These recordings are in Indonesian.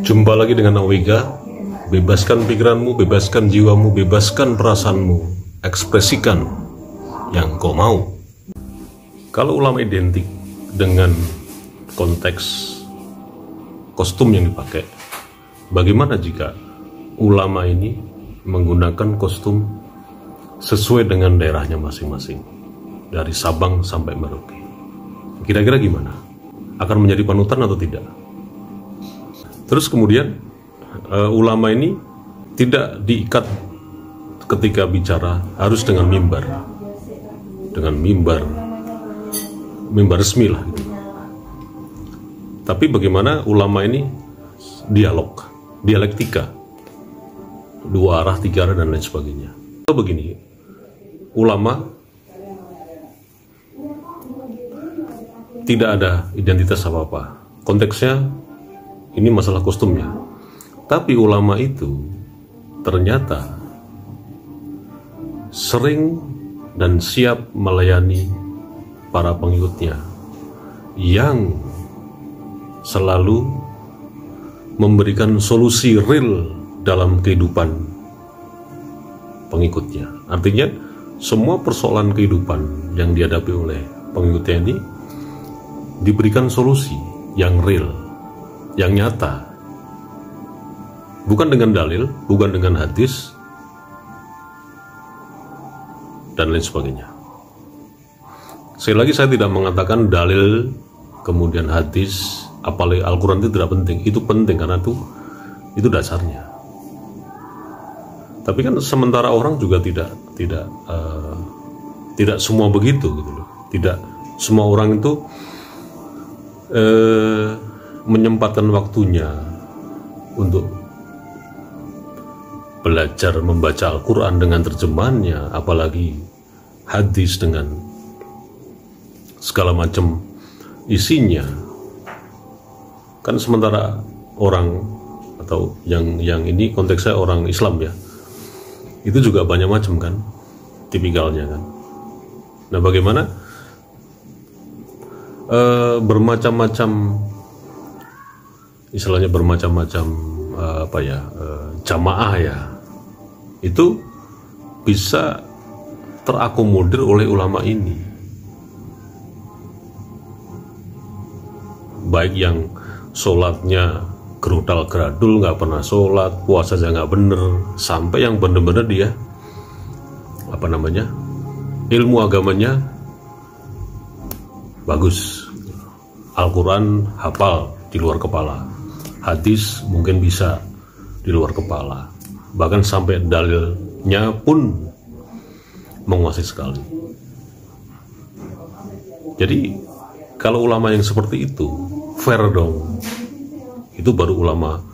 Jumpa lagi dengan Awega. Bebaskan pikiranmu, bebaskan jiwamu, bebaskan perasaanmu. Ekspresikan yang kau mau. Kalau ulama identik dengan konteks kostum yang dipakai, bagaimana jika ulama ini menggunakan kostum sesuai dengan daerahnya masing-masing, dari Sabang sampai Merauke? Kira-kira gimana? Akan menjadi panutan atau tidak? Terus kemudian ulama ini tidak diikat ketika bicara harus dengan mimbar resmi lah gitu. Tapi bagaimana ulama ini dialektika, dua arah, tiga arah, dan lain sebagainya. Begini, ulama tidak ada identitas apa-apa. Konteksnya ini masalah kostumnya. Tapi ulama itu ternyata sering dan siap melayani para pengikutnya yang selalu memberikan solusi real dalam kehidupan pengikutnya. Artinya semua persoalan kehidupan yang dihadapi oleh pengikutnya ini diberikan solusi yang real, yang nyata, bukan dengan dalil, bukan dengan hadis, dan lain sebagainya. Sekali lagi, saya tidak mengatakan dalil, kemudian hadis, apalagi Al-Quran itu tidak penting. Itu penting karena itu dasarnya. Tapi kan sementara orang juga tidak semua begitu gitu loh. Tidak semua orang itu menyempatkan waktunya untuk belajar membaca Al-Quran dengan terjemahannya, apalagi hadis dengan segala macam isinya. Kan sementara orang, atau yang ini konteksnya orang Islam ya, itu juga banyak macam kan tipikalnya kan. Nah, bagaimana bermacam-macam, istilahnya bermacam-macam jamaah ya, itu bisa terakomodir oleh ulama ini, baik yang sholatnya gerudal geradul, nggak pernah sholat, puasa aja nggak bener, sampai yang bener-bener dia ilmu agamanya bagus, Al-Quran hafal di luar kepala, hadis mungkin bisa di luar kepala, bahkan sampai dalilnya pun menguasai sekali. Jadi kalau ulama yang seperti itu fair dong. Itu baru ulama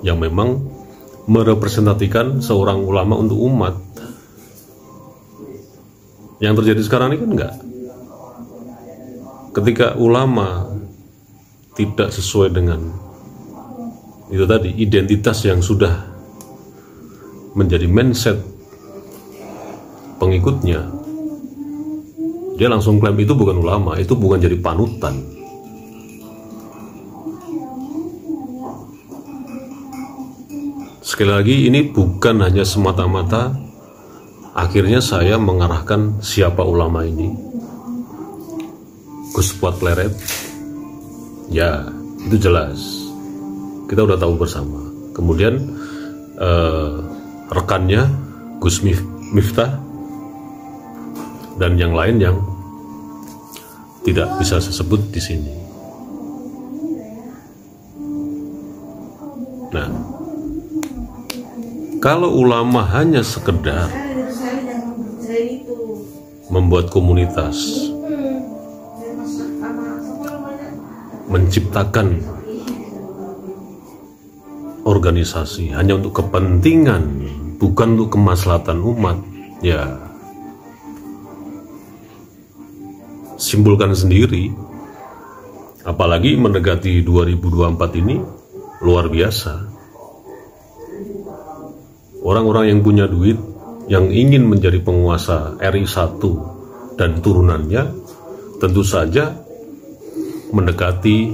yang memang merepresentasikan seorang ulama untuk umat. Yang terjadi sekarang ini kan enggak. Ketika ulama tidak sesuai dengan itu tadi, identitas yang sudah menjadi mindset pengikutnya, dia langsung klaim itu bukan ulama, itu bukan jadi panutan. Sekali lagi, ini bukan hanya semata-mata akhirnya saya mengarahkan siapa ulama ini, Gus Fuad Pleret, ya itu jelas, kita udah tahu bersama. Kemudian rekannya Gus Miftah dan yang lain yang tidak bisa saya sebut di sini. Nah, kalau ulama hanya sekedar membuat komunitas, menciptakan organisasi hanya untuk kepentingan, bukan untuk kemaslahatan umat, ya simpulkan sendiri. Apalagi mendekati 2024 ini luar biasa. Orang-orang yang punya duit, yang ingin menjadi penguasa RI 1 dan turunannya, tentu saja mendekati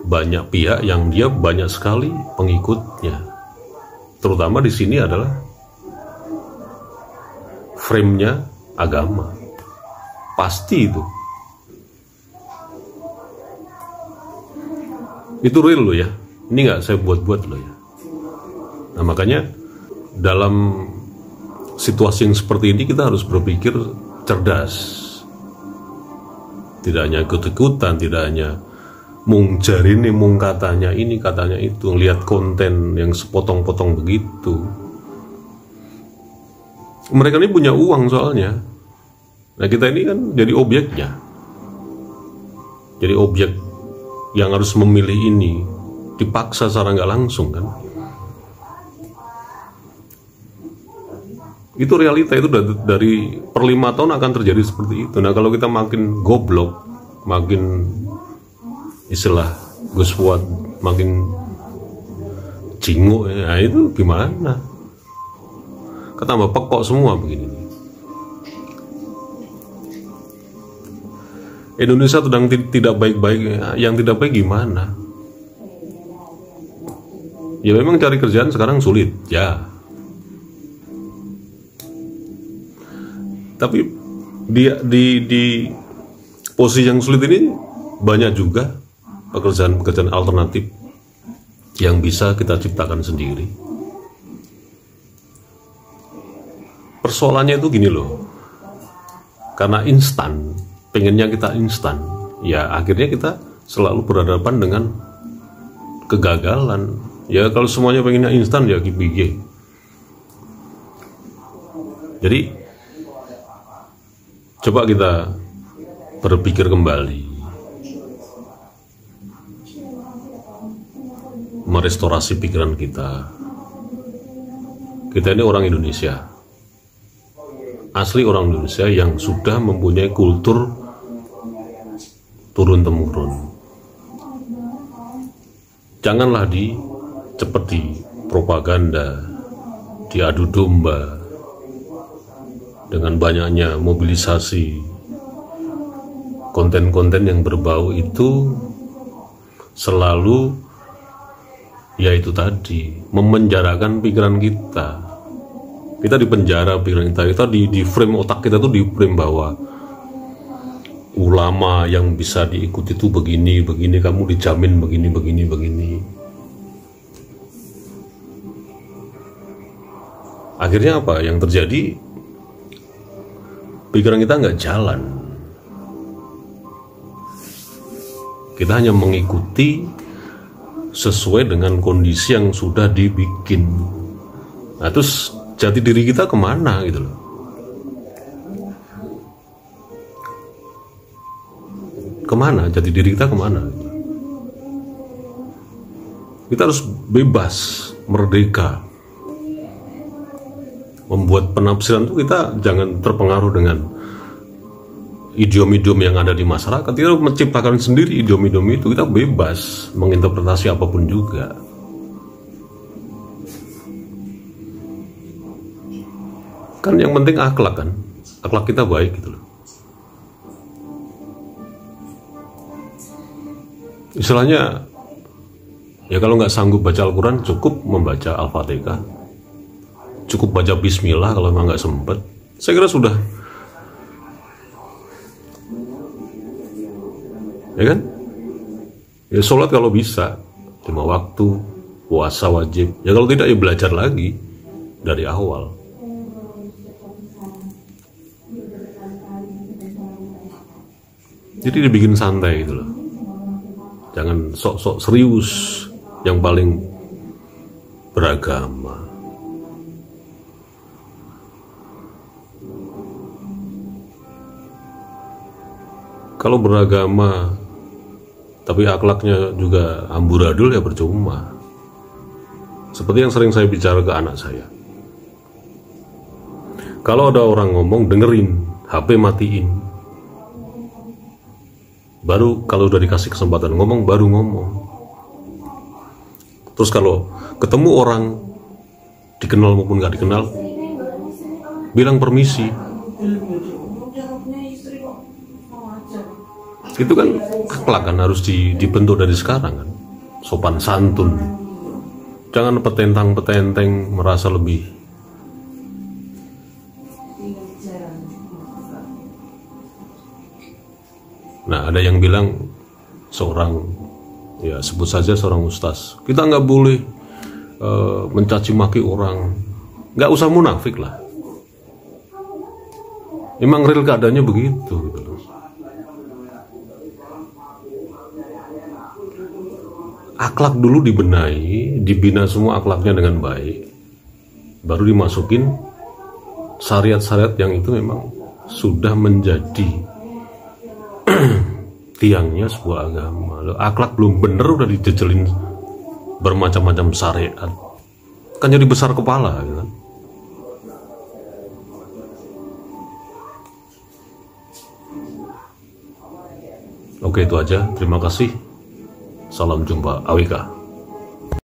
banyak pihak yang dia banyak sekali pengikutnya. Terutama di sini adalah frame-nya agama. Pasti itu. Itu real loh ya. Ini nggak saya buat-buat loh ya. Nah makanya dalam situasi yang seperti ini kita harus berpikir cerdas. Tidak hanya ikut-ikutan, tidak hanya mung jari ini, mung katanya ini, katanya itu, lihat konten yang sepotong-potong begitu. Mereka ini punya uang soalnya. Nah kita ini kan jadi objeknya. Jadi objek yang harus memilih ini, dipaksa secara nggak langsung kan. Itu realita, itu dari per 5 tahun akan terjadi seperti itu. Nah kalau kita makin goblok, makin istilah Gus Fuad makin cinguk, ya itu gimana? Ketambah pekok semua begini. Indonesia sedang tidak baik-baik. Yang tidak baik gimana? Ya memang cari kerjaan sekarang sulit, ya. Tapi di posisi yang sulit ini banyak juga pekerjaan-pekerjaan alternatif yang bisa kita ciptakan sendiri. Persoalannya itu gini loh, karena instan, pengennya kita instan, ya akhirnya kita selalu berhadapan dengan kegagalan. Ya kalau semuanya pengennya instan ya gigi. Jadi coba kita berpikir kembali, merestorasi pikiran kita. Kita ini orang Indonesia, asli orang Indonesia yang sudah mempunyai kultur turun-temurun. Janganlah cepat di propaganda, diadu domba dengan banyaknya mobilisasi konten-konten yang berbau itu, selalu yaitu tadi memenjarakan pikiran kita. Kita dipenjara pikiran kita di frame otak kita tuh, di frame bahwa ulama yang bisa diikuti itu begini, kamu dijamin begini. Akhirnya apa yang terjadi? Pikiran kita nggak jalan. Kita hanya mengikuti sesuai dengan kondisi yang sudah dibikin. Nah terus jati diri kita kemana gitu loh? Kemana jati diri kita kemana? Kita harus bebas, merdeka. Membuat penafsiran itu kita jangan terpengaruh dengan idiom-idiom yang ada di masyarakat. Kita menciptakan sendiri idiom-idiom itu. Kita bebas menginterpretasi apapun juga. Kan yang penting akhlak kan, akhlak kita baik gitu loh. Istilahnya ya kalau nggak sanggup baca Al-Quran, cukup membaca Al-Fatihah, cukup baca Bismillah kalau memang nggak sempet. Saya kira sudah, ya kan? Ya sholat kalau bisa 5 waktu, puasa wajib. Ya kalau tidak ya belajar lagi dari awal. Jadi dibikin santai gitu loh. Jangan sok-sok serius yang paling beragama. Kalau beragama tapi akhlaknya juga amburadul ya percuma. Seperti yang sering saya bicara ke anak saya. Kalau ada orang ngomong, dengerin, HP matiin. Baru kalau udah dikasih kesempatan ngomong, baru ngomong. Terus kalau ketemu orang, dikenal maupun gak dikenal, bilang permisi. Itu kan akhlak kan harus dibentuk dari sekarang kan. sopan santun. Jangan petentang-petenteng merasa lebih. Nah, ada yang bilang seorang, ya sebut saja seorang ustaz, kita nggak boleh mencaci maki orang, nggak usah munafik lah. Emang real keadaannya begitu gitu loh. Akhlak dulu dibenahi, dibina semua akhlaknya dengan baik, baru dimasukin syariat-syariat yang itu memang sudah menjadi tiangnya sebuah agama. Loh, akhlak belum bener udah dijejelin bermacam-macam syariat, kan jadi besar kepala gitu kan. Oke, itu aja. Terima kasih. Salam jumpa, AWK.